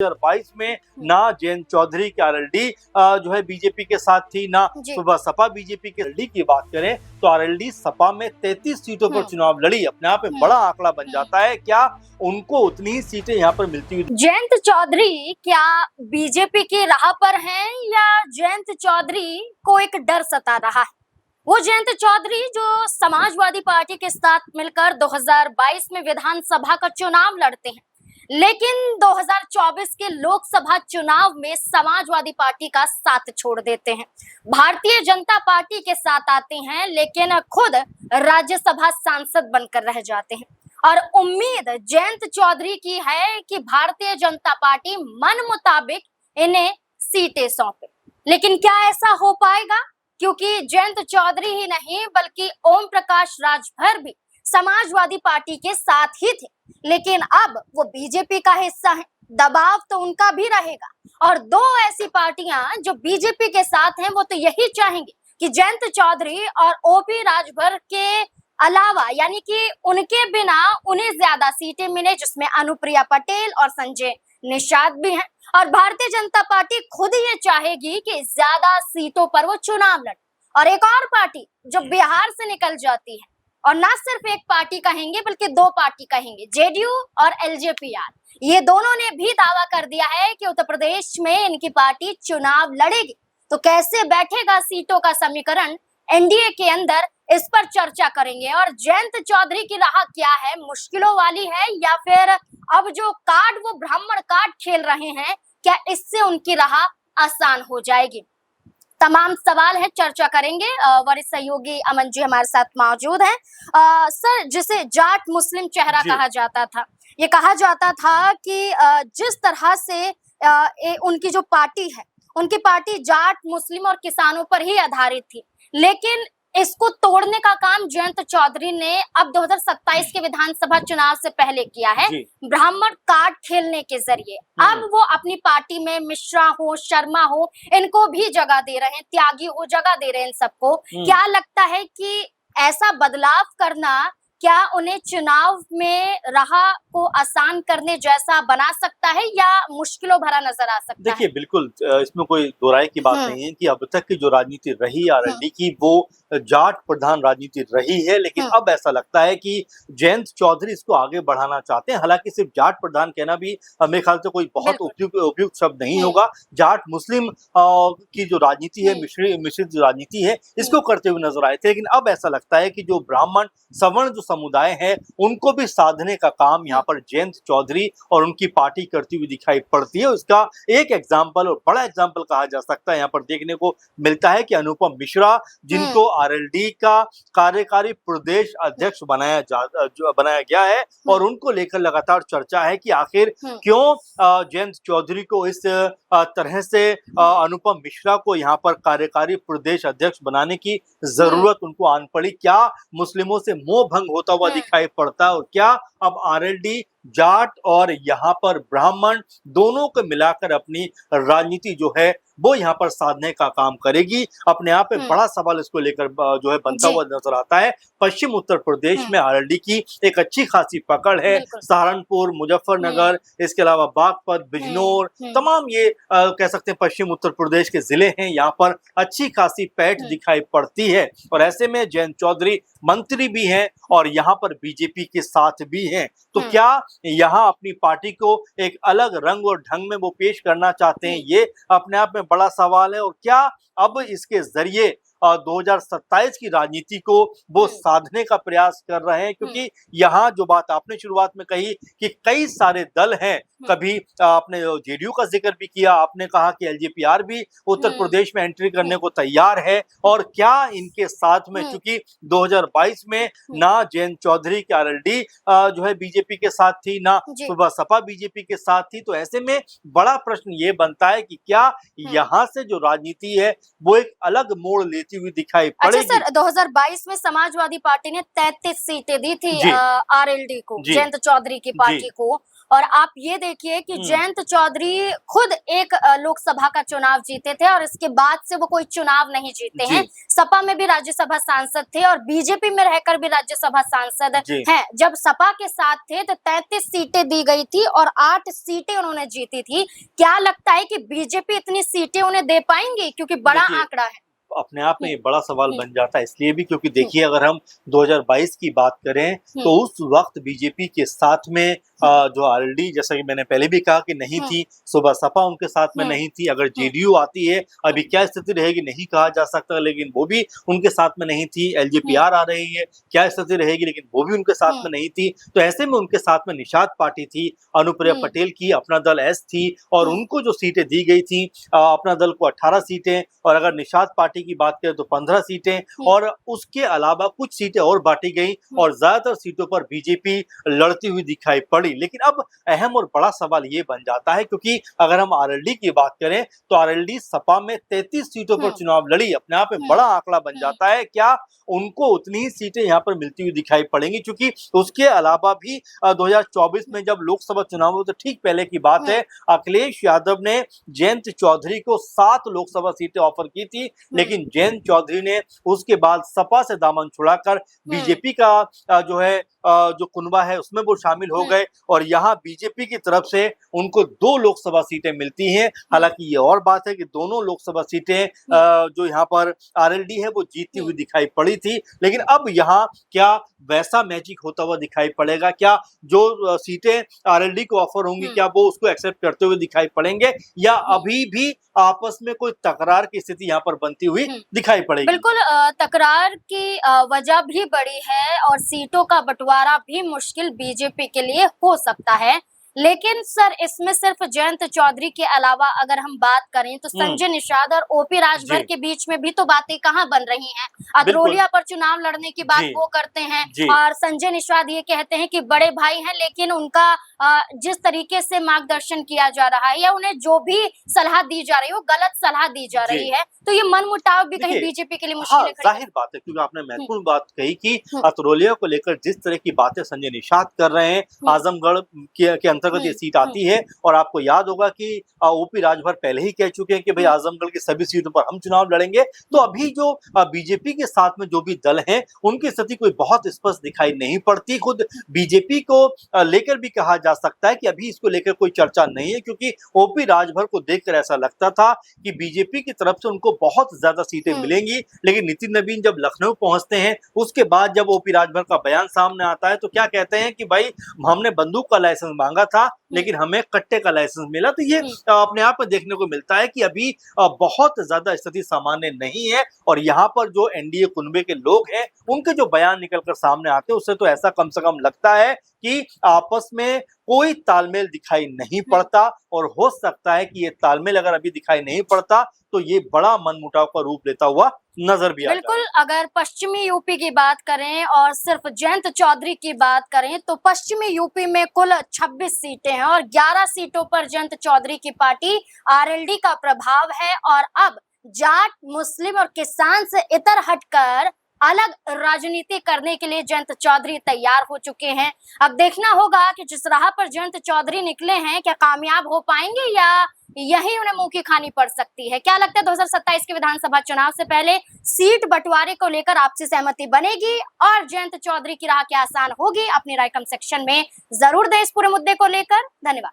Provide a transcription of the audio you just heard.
2022 में ना जयंत चौधरी की आरएलडी जो है बीजेपी के साथ थी, ना सुबह सपा बीजेपी के। आरएलडी की बात करें तो आरएलडी सपा में 33 सीटों पर चुनाव लड़ी, अपने आप में बड़ा आंकड़ा बन जाता है। क्या उनको उतनी ही सीटें यहाँ पर मिलती हुई? जयंत चौधरी क्या बीजेपी की राह पर हैं या जयंत चौधरी को एक डर सता रहा है? वो जयंत चौधरी जो समाजवादी पार्टी के साथ मिलकर 2022 में विधानसभा का चुनाव लड़ते हैं, लेकिन 2024 के लोकसभा चुनाव में समाजवादी पार्टी का साथ छोड़ देते हैं, भारतीय जनता पार्टी के साथ आते हैं, लेकिन खुद राज्यसभा सांसद बनकर रह जाते हैं। और उम्मीद जयंत चौधरी की है कि भारतीय जनता पार्टी मन मुताबिक इन्हें सीटें सौंपे, लेकिन क्या ऐसा हो पाएगा? क्योंकि जयंत चौधरी ही नहीं बल्कि ओम प्रकाश राजभर भी समाजवादी पार्टी के साथ ही थे, लेकिन अब वो बीजेपी का हिस्सा है, दबाव तो उनका भी रहेगा। और दो ऐसी पार्टियां जो बीजेपी के साथ हैं वो तो यही चाहेंगे कि जयंत चौधरी और ओपी राजभर के अलावा, यानी कि उनके बिना उन्हें ज्यादा सीटें मिले, जिसमें अनुप्रिया पटेल और संजय निषाद भी हैं। और भारतीय जनता पार्टी खुद ये चाहेगी कि ज्यादा सीटों पर वो चुनाव लड़े। और एक और पार्टी जो बिहार से निकल जाती है, और ना सिर्फ एक पार्टी कहेंगे बल्कि दो पार्टी कहेंगे, जेडीयू और एलजेपीआर, ये दोनों ने भी दावा कर दिया है कि उत्तर प्रदेश में इनकी पार्टी चुनाव लड़ेगी। तो कैसे बैठेगा सीटों का समीकरण एनडीए के अंदर, इस पर चर्चा करेंगे। और जयंत चौधरी की राह क्या है, मुश्किलों वाली है या फिर अब जो कार्ड वो ब्राह्मण कार्ड खेल रहे हैं, क्या इससे उनकी राह आसान हो जाएगी? तमाम सवाल है, चर्चा करेंगे। वरिष्ठ सहयोगी अमन जी हमारे साथ मौजूद हैं। सर, जिसे जाट मुस्लिम चेहरा कहा जाता था, ये कहा जाता था कि जिस तरह से उनकी जो पार्टी है, उनकी पार्टी जाट मुस्लिम और किसानों पर ही आधारित थी, लेकिन इसको तोड़ने का काम जयंत चौधरी ने अब 2027 के विधानसभा चुनाव से पहले किया है, ब्राह्मण कार्ड खेलने के जरिए। अब वो अपनी पार्टी में मिश्रा हो, शर्मा हो, इनको भी जगह दे रहे हैं, त्यागी हो, जगह दे रहे हैं इन सबको। क्या लगता है कि ऐसा बदलाव करना क्या उन्हें चुनाव में राह को आसान करने जैसा बना सकता है या मुश्किलों भरा नजर आ सकता है? देखिए, बिल्कुल इसमें कोई दो राय की बात नहीं है कि अब तक की जो राजनीति रही आरएलडी की, वो जाट प्रधान राजनीति रही है, लेकिन अब ऐसा लगता है कि जयंत चौधरी इसको आगे बढ़ाना चाहते हैं। हालांकि सिर्फ जाट प्रधान कहना भी मेरे ख्याल से कोई बहुत उपयुक्त शब्द नहीं होगा। जाट मुस्लिम की जो राजनीति है, मिश्रित जो राजनीति है, इसको करते हुए नजर आए थे, लेकिन अब ऐसा लगता है कि जो ब्राह्मण सवर्ण जो समुदाय है, उनको भी साधने का काम यहाँ पर जयंत चौधरी और उनकी पार्टी करती हुई दिखाई पड़ती है। इसका एक एग्जाम्पल और बड़ा एग्जाम्पल कहा जा सकता है, यहाँ पर देखने को मिलता है कि अनुपम मिश्रा, जिनको आरएलडी का कार्यकारी प्रदेश अध्यक्ष बनाया गया है, और उनको लेकर लगातार चर्चा है कि आखिर क्यों जयंत चौधरी को इस तरह से अनुपम मिश्रा को यहाँ पर कार्यकारी प्रदेश अध्यक्ष बनाने की जरूरत उनको आन पड़ी। क्या मुस्लिमों से मोह भंग होता हुआ दिखाई पड़ता है, और क्या अब आरएलडी जाट और यहाँ पर ब्राह्मण दोनों को मिलाकर अपनी राजनीति जो है वो यहाँ पर साधने का काम करेगी? अपने आप में बड़ा सवाल इसको लेकर जो है बनता हुआ नजर आता है। पश्चिम उत्तर प्रदेश में आरएलडी की एक अच्छी खासी पकड़ है। सहारनपुर, मुजफ्फरनगर, इसके अलावा बागपत, बिजनौर, तमाम ये कह सकते हैं पश्चिम उत्तर प्रदेश के जिले हैं, यहाँ पर अच्छी खासी पैठ दिखाई पड़ती है। और ऐसे में जयंत चौधरी मंत्री भी हैं और यहाँ पर बीजेपी के साथ भी हैं, तो क्या यहाँ अपनी पार्टी को एक अलग रंग और ढंग में वो पेश करना चाहते हैं? ये अपने आप में बड़ा सवाल है। और क्या अब इसके जरिए 2027 की राजनीति को वो साधने का प्रयास कर रहे हैं? क्योंकि यहाँ जो बात आपने शुरुआत में कही कि कई सारे दल हैं, कभी आपने जेडीयू का जिक्र भी किया, आपने कहा कि एलजेपीआर भी उत्तर प्रदेश में एंट्री करने को तैयार है। और क्या इनके साथ में, चूंकि 2022 में ना जयंत चौधरी की आरएलडी जो है बीजेपी के साथ थी, ना सुबह सपा बीजेपी के साथ थी, तो ऐसे में बड़ा प्रश्न ये बनता है कि क्या यहाँ से जो राजनीति है वो एक अलग मोड़ लेती हुई दिखाई पड़ेगी? अच्छा सर, 2022 में समाजवादी पार्टी ने 33 सीटें दी थी आरएलडी को, जयंत चौधरी की पार्टी को, और आप ये देखिए कि जयंत चौधरी खुद एक लोकसभा का चुनाव जीते थे और इसके बाद से वो कोई चुनाव नहीं जीते हैं। सपा में भी राज्यसभा सांसद थे और बीजेपी में रहकर भी राज्यसभा सांसद हैं। जब सपा के साथ थे तो 33 सीटें दी गई थी और 8 सीटें उन्होंने जीती थी। क्या लगता है कि बीजेपी इतनी सीटें उन्हें दे पाएंगी, क्योंकि बड़ा आंकड़ा है? अपने आप में ये बड़ा सवाल बन जाता है, इसलिए भी क्योंकि देखिए अगर हम 2022 की बात करें तो उस वक्त बीजेपी के साथ में जो आरएलडी, जैसा कि मैंने पहले भी कहा कि नहीं थी, सुबह सपा उनके साथ में नहीं थी। अगर जेडीयू आती है, अभी क्या स्थिति रहेगी नहीं कहा जा सकता, लेकिन वो भी उनके साथ में नहीं थी। एलजेपीआर आ रही है, क्या स्थिति रहेगी, लेकिन वो भी उनके साथ में नहीं थी। तो ऐसे में उनके साथ में निषाद पार्टी थी, अनुप्रिया पटेल की अपना दल एस थी और उनको जो सीटें दी गई थी, अपना दल को 18 सीटें, और अगर निषाद पार्टी की बात करें तो 15 सीटें, और उसके अलावा कुछ सीटें और बांटी गई और ज्यादातर सीटों पर बीजेपी लड़ती हुई दिखाई पड़ी। लेकिन अब अहम और बड़ा सवाल ये बन जाता है, क्योंकि अगर हम आरएलडी की बात करें तो आरएलडी सपा में 33 सीटों पर चुनाव लड़ी, अपने आप में बड़ा आंकड़ा बन जाता है। क्या उनको उतनी ही सीटें यहाँ पर मिलती हुई दिखाई पड़ेंगी? क्योंकि उसके अलावा भी 2024 में जब लोकसभा चुनाव हुए तो ठीक पहले की बात है, अखिलेश यादव ने जयंत चौधरी को 7 लोकसभा सीटें ऑफर की थी, लेकिन जयंत चौधरी ने उसके बाद सपा से दामन छुड़ाकर बीजेपी का जो है जो कुनबा है उसमें वो शामिल हो गए और यहाँ बीजेपी की तरफ से उनको 2 लोकसभा सीटें मिलती हैं। हालांकि ये और बात है कि दोनों लोकसभा सीटें जो यहाँ पर आरएलडी है वो जीतती हुई दिखाई पड़ी थी, लेकिन अब यहाँ क्या वैसा मैजिक होता हुआ दिखाई पड़ेगा? क्या जो सीटें आरएलडी को ऑफर होंगी क्या वो उसको एक्सेप्ट करते हुए दिखाई पड़ेंगे, या अभी भी आपस में कोई तकरार की स्थिति यहाँ पर बनती हुई दिखाई पड़ेगी? बिल्कुल, तकरार की वजह भी बड़ी है और सीटों का बंटवारा भी मुश्किल बीजेपी के लिए हो सकता है। लेकिन सर, इसमें सिर्फ जयंत चौधरी के अलावा अगर हम बात करें तो संजय निषाद और ओपी राजभर के बीच में भी तो बातें कहाँ बन रही हैं। अधरोलिया पर चुनाव लड़ने की बात वो करते हैं और संजय निषाद ये कहते हैं कि बड़े भाई हैं, लेकिन उनका जिस तरीके से मार्गदर्शन किया जा रहा है या उन्हें जो भी सलाह दी जा रही है वो गलत सलाह दी जा रही है, तो ये मनमुटाव भी कहीं बीजेपी के लिए मुश्किल है। जाहिर बात है, क्योंकि आपने महत्वपूर्ण बात कही कि अधरोलिया को लेकर जिस तरह की बातें संजय निषाद कर रहे हैं, आजमगढ़ के अंतर्गत ये सीट आती है और आपको याद होगा कि ओपी राजभर पहले ही कह चुके हैं कि भाई आजमगढ़ की सभी सीटों पर हम चुनाव लड़ेंगे। तो अभी जो बीजेपी के साथ में जो भी दल हैं उनकी स्थिति कोई बहुत स्पष्ट दिखाई नहीं पड़ती। खुद बीजेपी को लेकर भी कहा जा सकता है कि अभी इसको लेकर कोई चर्चा नहीं है, क्योंकि ओपी राजभर को देखकर ऐसा लगता था कि बीजेपी की तरफ से उनको बहुत ज्यादा सीटें मिलेंगी, लेकिन नितिन नवीन जब लखनऊ पहुंचते हैं उसके बाद जब ओपी राजभर का बयान सामने आता है तो क्या कहते हैं कि भाई हमने बंदूक का लाइसेंस मांगा था लेकिन हमें कट्टे का लाइसेंस मिला। तो ये अपने आप में देखने को मिलता है कि अभी बहुत ज्यादा स्थिति सामान्य नहीं है और यहाँ पर जो एनडीए कुनबे के लोग हैं उनके जो बयान निकलकर सामने आते हैं उससे तो ऐसा कम से कम लगता है कि आपस में कोई तालमेल दिखाई नहीं पड़ता, और हो सकता है कि ये तालमेल अगर अभी दिखाई नहीं पड़ता तो ये बड़ा मनमुटाव का रूप लेता हुआ नजर भी आता है। बिल्कुल, अगर पश्चिमी यूपी की बात करें और सिर्फ जयंत चौधरी की बात करें तो पश्चिमी यूपी में कुल 26 सीटें हैं और 11 सीटों पर जयंत चौधरी की पार्टी आरएलडी का प्रभाव है। और अब जाट, मुस्लिम और किसान से इतर हटकर अलग राजनीति करने के लिए जयंत चौधरी तैयार हो चुके हैं। अब देखना होगा कि जिस राह पर जयंत चौधरी निकले हैं क्या कामयाब हो पाएंगे या यही उन्हें मुंह की खानी पड़ सकती है। क्या लगता है 2027 के विधानसभा चुनाव से पहले सीट बंटवारे को लेकर आपसी सहमति बनेगी और जयंत चौधरी की राह क्या आसान होगी? अपनी राय कमेंट सेक्शन में जरूर दें इस पूरे मुद्दे को लेकर। धन्यवाद।